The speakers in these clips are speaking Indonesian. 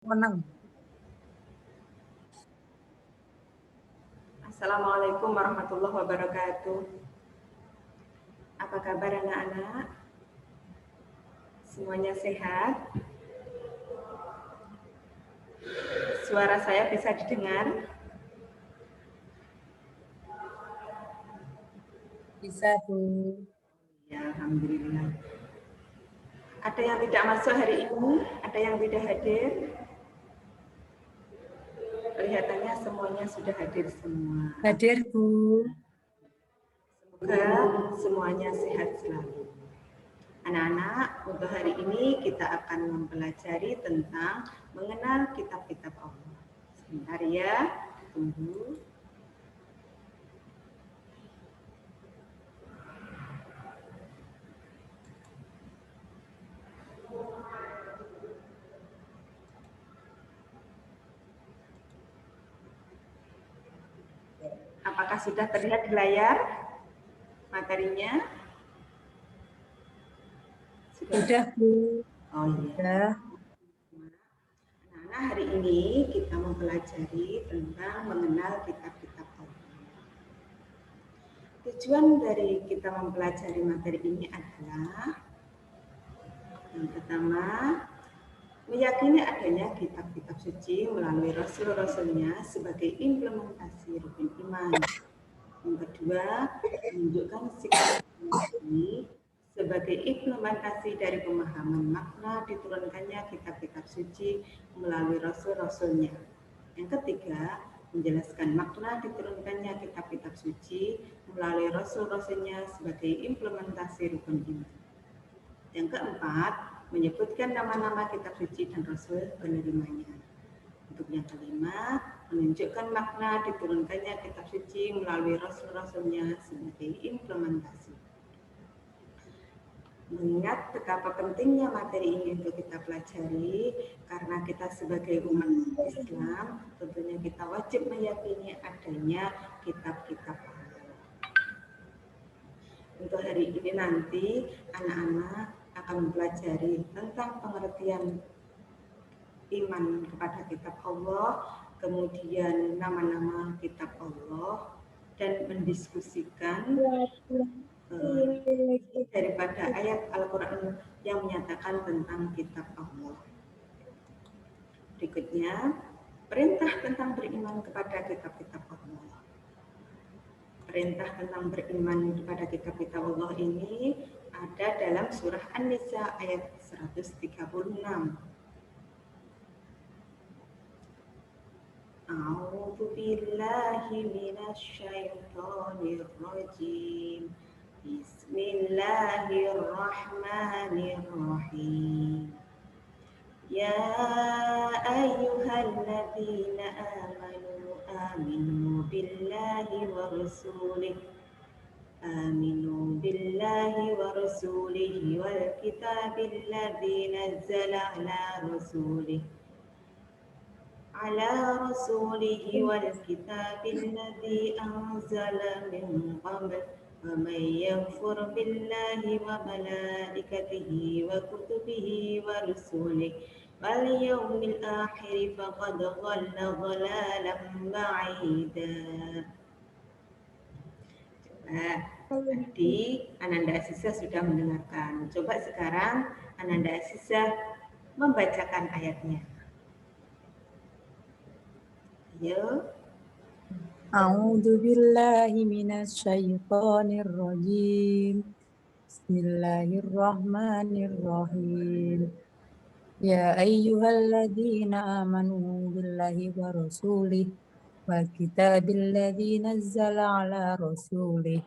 Menang. Assalamualaikum warahmatullahi wabarakatuh. Apa kabar anak-anak? Semuanya sehat? Suara saya bisa didengar? Bisa, Bu. Ya, alhamdulillah. Ada yang tidak masuk hari ini? Ada yang tidak hadir? Kelihatannya semuanya sudah hadir semua. Hadir, Bu. Semoga semuanya sehat selalu. Anak-anak, untuk hari ini kita akan mempelajari tentang mengenal kitab-kitab Allah. Sebentar ya, tunggu. Apakah sudah terlihat di layar materinya? Sudah, Bu. Oh iya. Sudah. Anak-anak, hari ini kita mempelajari tentang mengenal kitab-kitab Allah. Tujuan dari kita mempelajari materi ini adalah yang pertama, meyakini adanya kitab-kitab suci melalui rasul-rasulnya sebagai implementasi rukun iman. Yang kedua, menunjukkan sikap ini sebagai implementasi dari pemahaman makna diturunkannya kitab-kitab suci melalui rasul-rasulnya. Yang ketiga, menjelaskan makna diturunkannya kitab-kitab suci melalui rasul-rasulnya sebagai implementasi rukun iman. Yang keempat, menyebutkan nama-nama kitab suci dan rasul penerimanya. Untuk yang kelima, menunjukkan makna diturunkannya kitab suci melalui rasul-rasulnya sebagai implementasi. Mengingat betapa pentingnya materi ini untuk kita pelajari, karena kita sebagai umat Islam, tentunya kita wajib meyakini adanya kitab-kitab Allah. Untuk hari ini nanti, anak-anak akan mempelajari tentang pengertian iman kepada kitab Allah, kemudian nama-nama kitab Allah, dan mendiskusikan daripada ayat Al-Quran yang menyatakan tentang kitab Allah. Berikutnya, perintah tentang beriman kepada kitab-kitab Allah. Perintah tentang beriman kepada kitab-kitab Allah ini ada dalam surah An-Nisa ayat 136. A'udzu billahi minasy syaithanir rajim. Bismillahirrahmanirrahim. Ya ayyuhalladzina aminu billahi wa rasulih. Aminu billahi wa rasulihi wal kitabil ladzi nazzala ala rasulih. على رسوله والكتاب الذي أنزل من قبل ومن يكفر بالله وملائكته وكتبه ورسله واليوم الآخر فقد ضل ضلالا بعيدا. Tadi Ananda Asisa sudah mendengarkan. Coba sekarang Ananda Asisa membacakan ayatnya. Ayo. A'udzu billahi minasy syaithanir rajim. Bismillahirrahmanirrahim. Ya ayyuhalladzina amanu billahi wa rasulih wal kitabil ladzi nazzala ala rasulih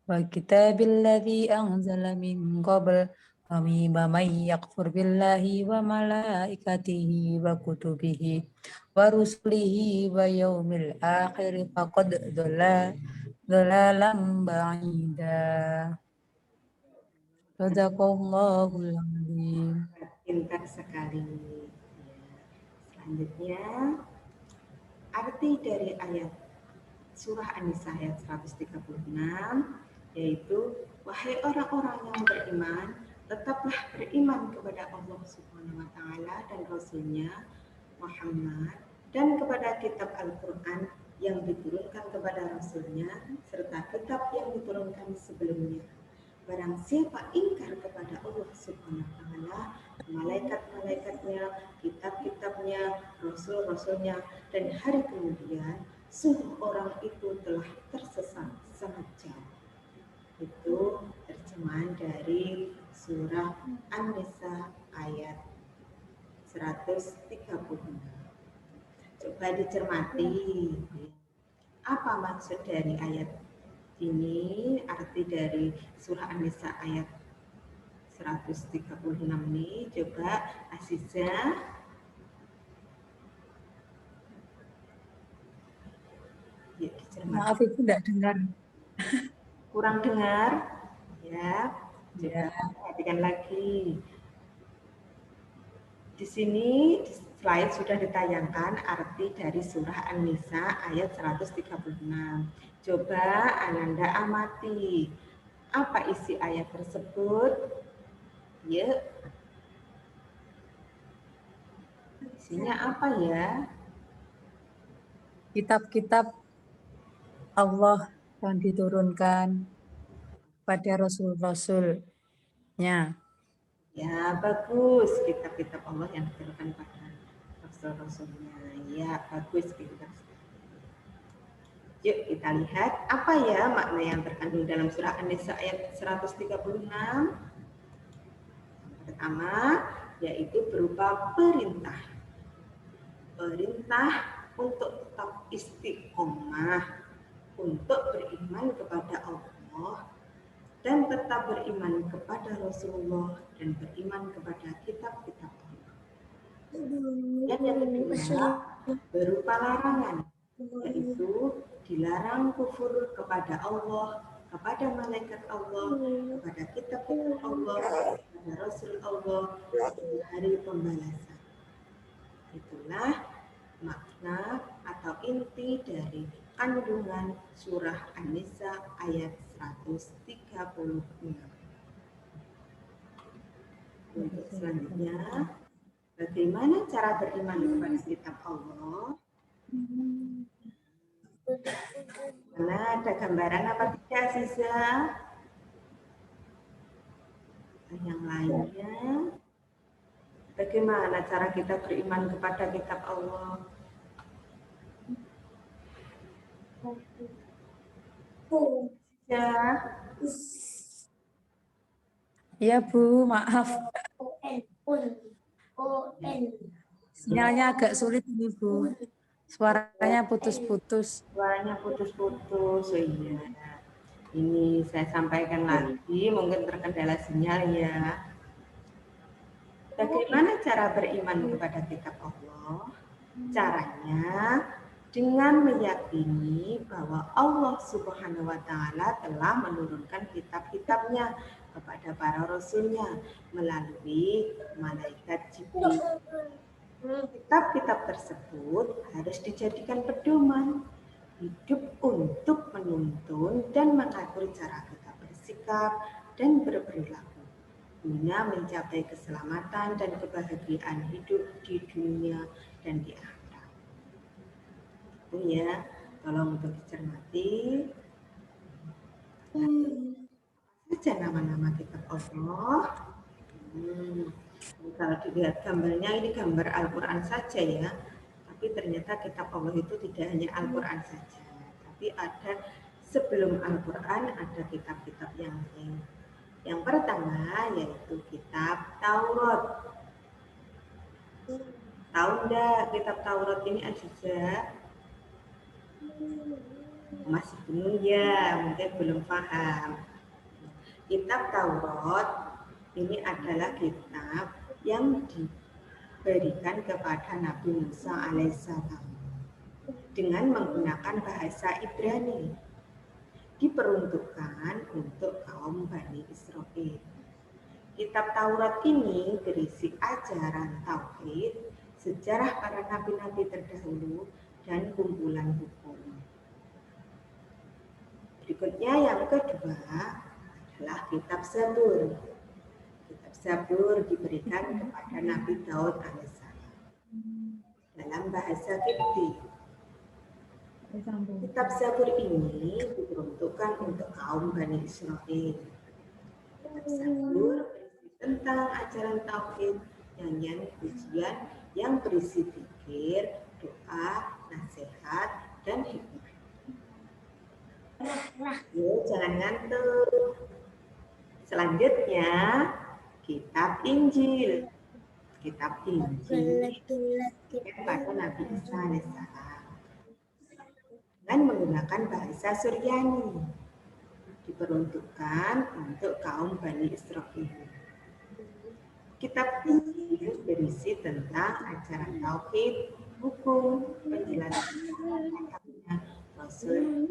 wal kitabil ladzi anzala min qabl wa man yakfur billahi wa malaikatihi wa kutubihi wa rusulihi wa yaumil akhir faqad dhalalan ba'ida. Sadaqallahul azim. Pintar sekali. Selanjutnya, arti dari ayat surah An-Nisa ayat 136, yaitu, wahai orang-orang yang beriman, tetaplah beriman kepada Allah Subhanahu wa Ta'ala dan Rasul-Nya, Muhammad dan kepada kitab Al-Quran yang diturunkan kepada Rasulnya serta kitab yang diturunkan sebelumnya. Barang siapa ingkar kepada Allah Subhanahu wa Ta'ala, malaikat-malaikatnya, kitab-kitabnya, rasul-rasulnya, dan hari kemudian, sungguh orang itu telah tersesat sangat jauh. Itu terjemahan dari surah An-Nisa ayat 136. Coba dicermati, apa maksud dari ayat ini, arti dari surah An-Nisa ayat 136 ini. Coba Aziza. Ya, dicermati. Maaf, Ibu tidak dengar. Kurang dengar? Ya, coba Ya. perhatikan lagi. Di sini slide sudah ditayangkan arti dari surah An-Nisa ayat 136. Coba Ananda amati. Apa isi ayat tersebut? Ya. Isinya apa ya? Kitab-kitab Allah yang diturunkan pada Rasul-Rasulnya. Ya, bagus. Kitab-kitab Allah yang diturunkan pada Rasul-Rasulnya. Ya, bagus. Yuk kita lihat apa ya makna yang terkandung dalam surah An-Nisa ayat 136. Pertama, yaitu berupa perintah. Perintah untuk tetap istiqomah, untuk beriman kepada Allah, dan tetap beriman kepada Rasulullah, dan beriman kepada kitab-kitab Allah. Dan yang kedua, berupa larangan, yaitu dilarang kufur kepada Allah, kepada malaikat Allah, kepada kitab-kitab Allah, kepada Rasul Allah, di hari pembalasan. Itulah makna atau inti dari kandungan surah An-Nisa ayat 136. Untuk selanjutnya, bagaimana cara beriman kepada kitab Allah? Nah, ada gambaran apa tidak, Siza? Yang lainnya, bagaimana cara kita beriman kepada kitab Allah? Ya. Ya Bu, maaf. Sinyalnya agak sulit ini Bu. Suaranya putus-putus. Suaranya putus-putus, oh iya. Ini saya sampaikan lagi, mungkin terkendala sinyal ya. Bagaimana cara beriman kepada kitab Allah? Caranya dengan meyakini bahwa Allah Subhanahu wa Ta'ala telah menurunkan kitab-kitabnya kepada para rasulnya melalui malaikat Jibril. Kitab-kitab tersebut harus dijadikan pedoman hidup untuk menuntun dan mengatur cara kita bersikap dan berperilaku guna mencapai keselamatan dan kebahagiaan hidup di dunia dan di akhirat. Itu ya, tolong untuk dicermati. Saja nama-nama kitab Allah. Kalau dilihat gambarnya, ini gambar Al-Quran saja ya. Tapi ternyata kitab Allah itu tidak hanya Al-Quran saja. Tapi ada sebelum Al-Quran ada kitab-kitab yang lain. Yang pertama yaitu kitab Taurat. Tahu enggak kitab Taurat ini Aziza? Masih bingung ya, mungkin belum paham. Kitab Taurat ini adalah kitab yang diberikan kepada Nabi Musa alaihissalam dengan menggunakan bahasa Ibrani. Diperuntukkan untuk kaum Bani Israel. Kitab Taurat ini berisi ajaran tauhid, sejarah para nabi-nabi terdahulu, dan kumpulan hukum. Berikutnya yang kedua adalah kitab Zabur. Kitab Zabur diberikan kepada Nabi Daud alaihissalam. Nah, dalam bahasa Kipti. Kitab Zabur ini diperuntukkan untuk kaum Bani Israel. Kitab Zabur berisi tentang ajaran tauhid, nyanyian, pujian yang berisi zikir, doa, nasihat, dan hikmah. Yuk, jangan ngantuk. Selanjutnya, kitab Injil. Kitab Injil pada Nabi Isa alaihissalam dengan menggunakan bahasa Suryani, diperuntukkan untuk kaum Bani Israel. Kitab Injil berisi tentang ajaran tauhid, hukum, penjelasan kitabnya Rasul.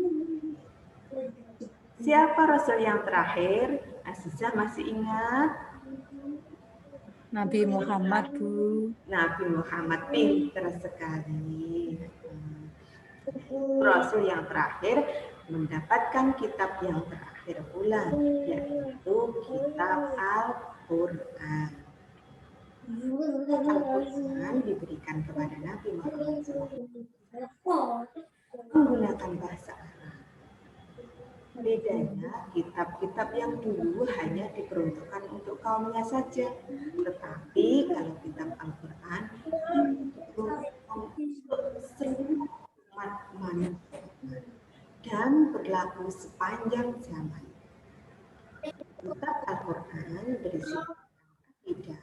Siapa Rasul yang terakhir? Azizah masih ingat? Nabi Muhammad, Bu. Nabi Muhammad, pintar sekali. Rasul yang terakhir mendapatkan kitab yang terakhir pula, yaitu kitab Al-Quran. Al-Quran diberikan kepada Nabi Muhammad SAW menggunakan bahasa Arab. Bedanya, kitab-kitab yang dulu hanya diperuntukkan untuk kaumnya saja. Tetapi kalau kitab Al-Quran itu untuk seluruh umat manusia dan berlaku sepanjang zaman. Kitab Al-Quran berisi akidah,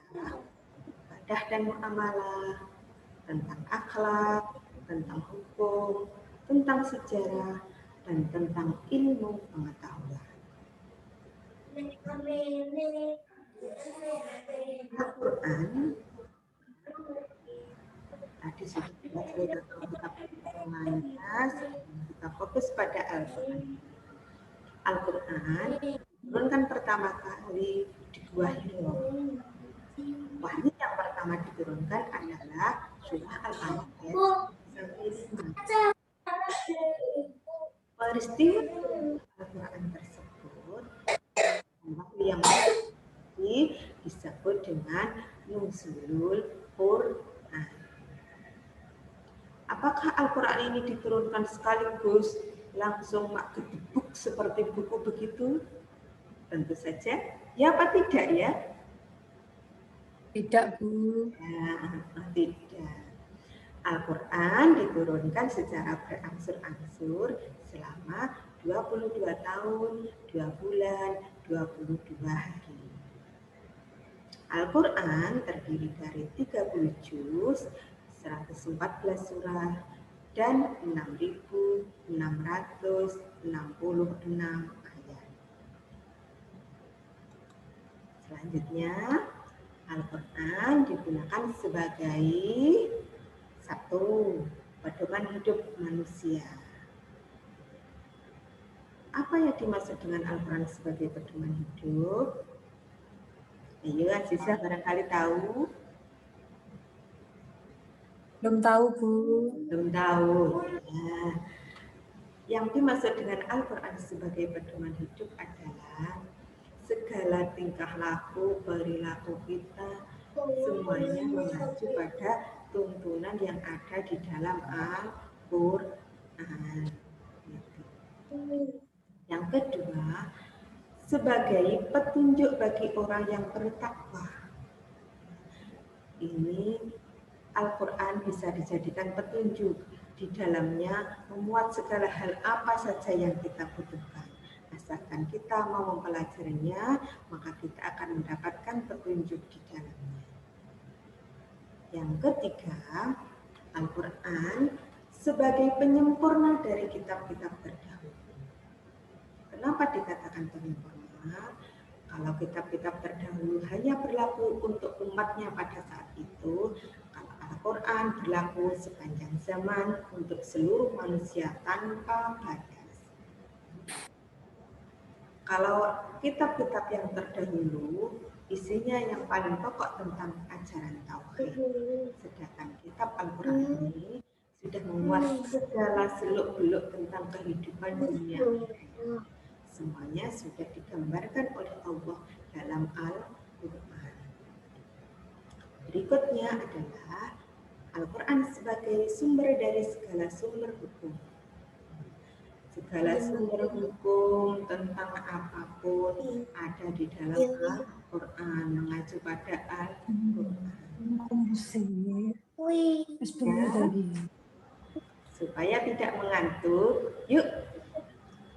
ibadah dan muamalah, tentang akhlak, tentang hukum, tentang sejarah, dan tentang ilmu pengetahuan. Al-Quran tadi sudah kita kitab lainnya, kita fokus pada Al-Quran. Al-Quran diturunkan pertama kali di Gua Hiro. Wahyu yang pertama diturunkan adalah surah Al-Alaq ayat 5. Peristiwa Al-Quran tersebut yang disebut dengan Nuzulul Quran. Apakah Al-Quran ini diturunkan sekaligus langsung mak gedebuk seperti buku begitu? Tentu saja, ya apa tidak ya? Tidak, Bu. Ya, tidak. Al-Quran diturunkan secara berangsur-angsur selama 22 tahun, 2 bulan, 22 hari. Al-Quran terdiri dari 30 juz, 114 surah, dan 6.666 ayat. Selanjutnya, Al-Quran digunakan sebagai satu, pedoman hidup manusia. Apa yang dimaksud dengan Al-Quran sebagai pedoman hidup? Ayo, Azizah barangkali tahu. Belum tahu, Bu. Belum tahu. Ya. Yang dimaksud dengan Al-Quran sebagai pedoman hidup adalah segala tingkah laku, perilaku kita, semuanya mengacu pada tuntunan yang ada di dalam Al-Quran. Yang kedua, sebagai petunjuk bagi orang yang bertakwa. Ini Al-Quran bisa dijadikan petunjuk. Di dalamnya memuat segala hal apa saja yang kita butuhkan. Asalkan kita mau mempelajarinya, maka kita akan mendapatkan petunjuk di dalamnya. Yang ketiga, Al-Quran sebagai penyempurna dari kitab-kitab terdahulu. Kenapa dikatakan penyempurna? Kalau kitab-kitab terdahulu hanya berlaku untuk umatnya pada saat itu, kalau Al-Quran berlaku sepanjang zaman untuk seluruh manusia tanpa batas. Kalau kitab-kitab yang terdahulu, isinya yang paling pokok tentang ajaran tauhid. Sedangkan kitab Al-Quran ini sudah memuat segala seluk-beluk tentang kehidupan dunia. Semuanya sudah digambarkan oleh Allah dalam Al-Quran. Berikutnya adalah Al-Quran sebagai sumber dari segala sumber hukum. Segala sumber hukum tentang apapun ada di dalam Al-Quran, mengacu pada Al-Quran. Ya, supaya tidak mengantuk, yuk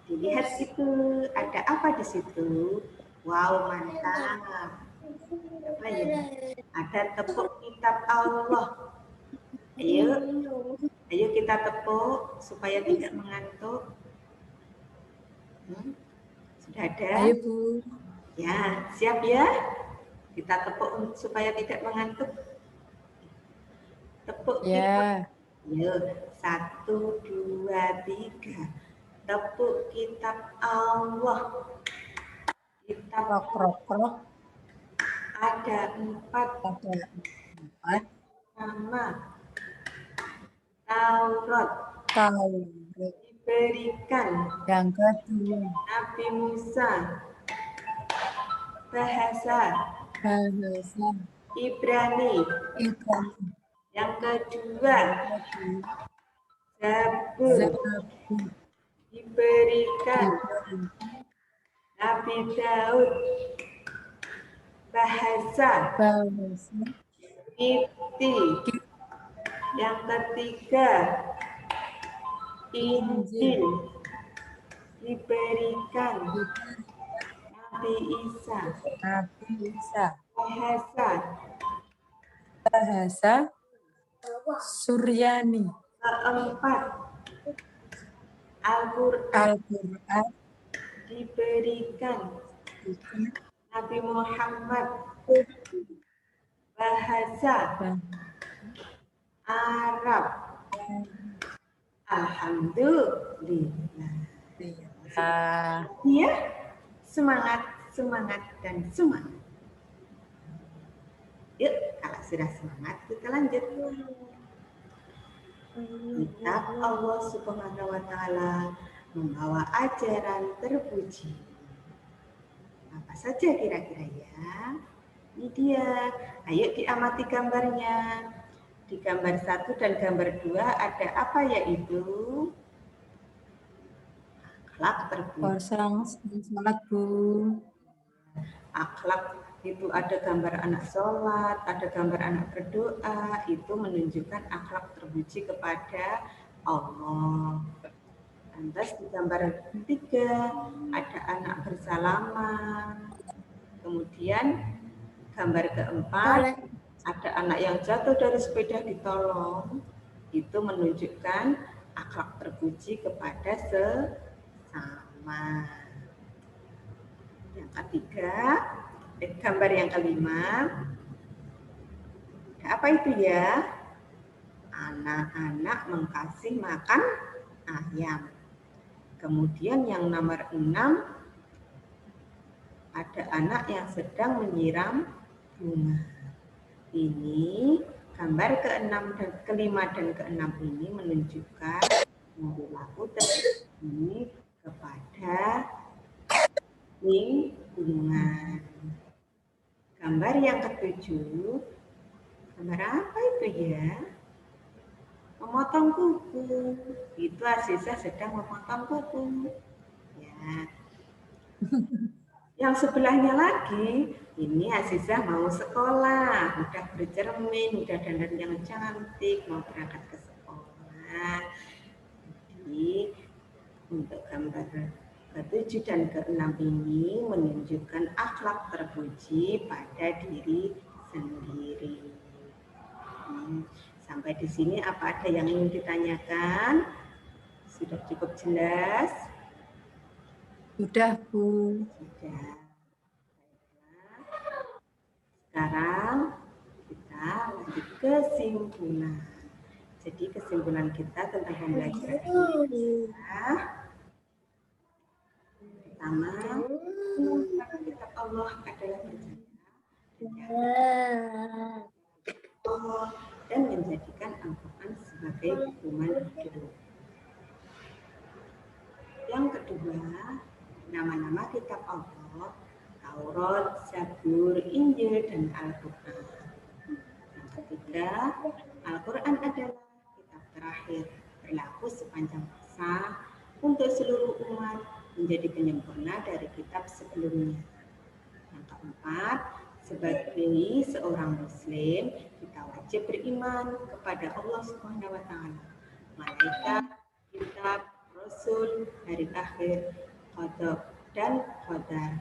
dilihat itu ada apa di situ. Wow, mantap. Apa ya? Ada tepuk kitab Allah. Ayo kita tepuk supaya tidak mengantuk. Sudah ada? Ayo Bu. Ya, siap ya? Kita tepuk supaya tidak mengantuk. Tepuk Ya. Yuk, 1, 2, 3. Tepuk kitab Allah. Kitab Krok. ada 4 nama. Taurat diberikan yang kedua Nabi Musa. Bahasa Ibrani. Yang kedua Zabur diberikan Nabi Daud. Bahasa Kipti. Yang ketiga Injil diberikan Nabi Isa. Bahasa Suryani. Keempat Al-Quran diberikan Nabi Muhammad. Bahasa Arab. Alhamdulillah. Ya, semangat dan semangat. Yuk, kalau sudah semangat kita lanjut. Kitab Allah Subhanahu wa Ta'ala membawa ajaran terpuji. Apa saja kira-kira ya? Ini dia. Ayo diamati gambarnya. Di gambar 1 dan gambar 2 ada apa yaitu? Akhlak terpuji. Salat Bu. Akhlak itu ada gambar anak sholat, ada gambar anak berdoa, itu menunjukkan akhlak terpuji kepada Allah. Lantas di gambar 3 ada anak bersalaman. Kemudian gambar keempat ada anak yang jatuh dari sepeda ditolong. Itu menunjukkan akhlak terpuji kepada sesama. Yang ketiga, gambar yang kelima, apa itu ya? Anak-anak mengkasih makan ayam. Kemudian yang nomor 6, ada anak yang sedang menyiram bunga. Ini gambar kelima dan keenam ini menunjukkan perilaku terpuji kepada lingkungan. Gambar yang ketujuh, gambar apa itu ya? Memotong kuku. Itu Azizah sedang memotong kuku. Ya. Yang sebelahnya lagi, ini Azizah mau sekolah, udah bercermin, udah dandan yang cantik, mau berangkat ke sekolah. Jadi untuk gambar ke-7 dan ke-6 ini menunjukkan akhlak terpuji pada diri sendiri. Sampai di sini apa ada yang ingin ditanyakan? Sudah cukup jelas? Sudah Bu. Sudah. Sekarang kita lanjut kesimpulan. Jadi kesimpulan kita tentang pembelajaran ini pertama, kitab Allah adalah Allah dan menjadikan Al-Quran sebagai pedoman hidup. Yang kedua, nama-nama kitab Allah, Taurat, Zabur, Injil, dan Al-Quran. Yang ketiga, Al-Quran adalah kitab terakhir berlaku sepanjang masa untuk seluruh umat menjadi penyempurna dari kitab sebelumnya. Yang keempat, sebagai seorang muslim, kita wajib beriman kepada Allah Subhanahu wa taala, malaikat, kitab, rasul, hari akhir, qada dan qadar.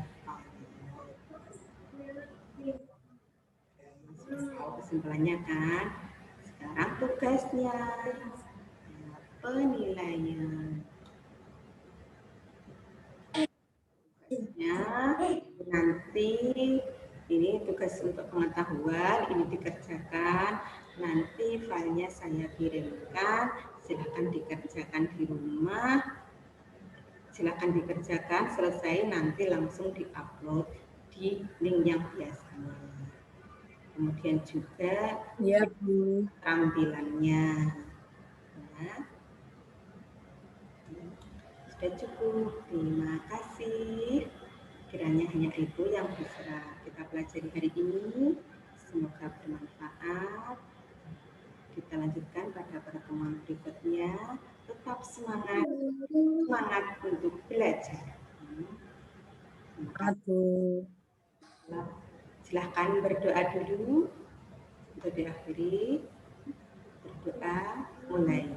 Kesimpulannya kan, sekarang tugasnya penilaian. Nanti ini tugas untuk pengetahuan, ini dikerjakan, nanti filenya saya kirimkan, silakan dikerjakan di rumah, silakan dikerjakan, selesai nanti langsung diupload di link yang biasanya. Kemudian juga Iya, Bu. tampilannya. Ya. Sudah cukup, terima kasih. Kiranya hanya itu yang bisa kita pelajari hari ini. Semoga bermanfaat. Kita lanjutkan pada pertemuan berikutnya. Tetap semangat, semangat untuk belajar. Aduh. Silahkan berdoa dulu untuk diakhiri. Berdoa mulai.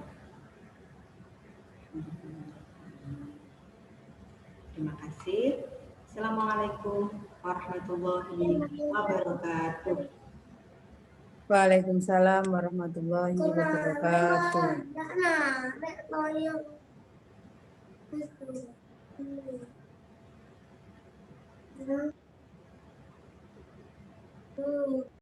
Terima kasih. Assalamualaikum warahmatullahi wabarakatuh. Waalaikumsalam warahmatullahi wabarakatuh.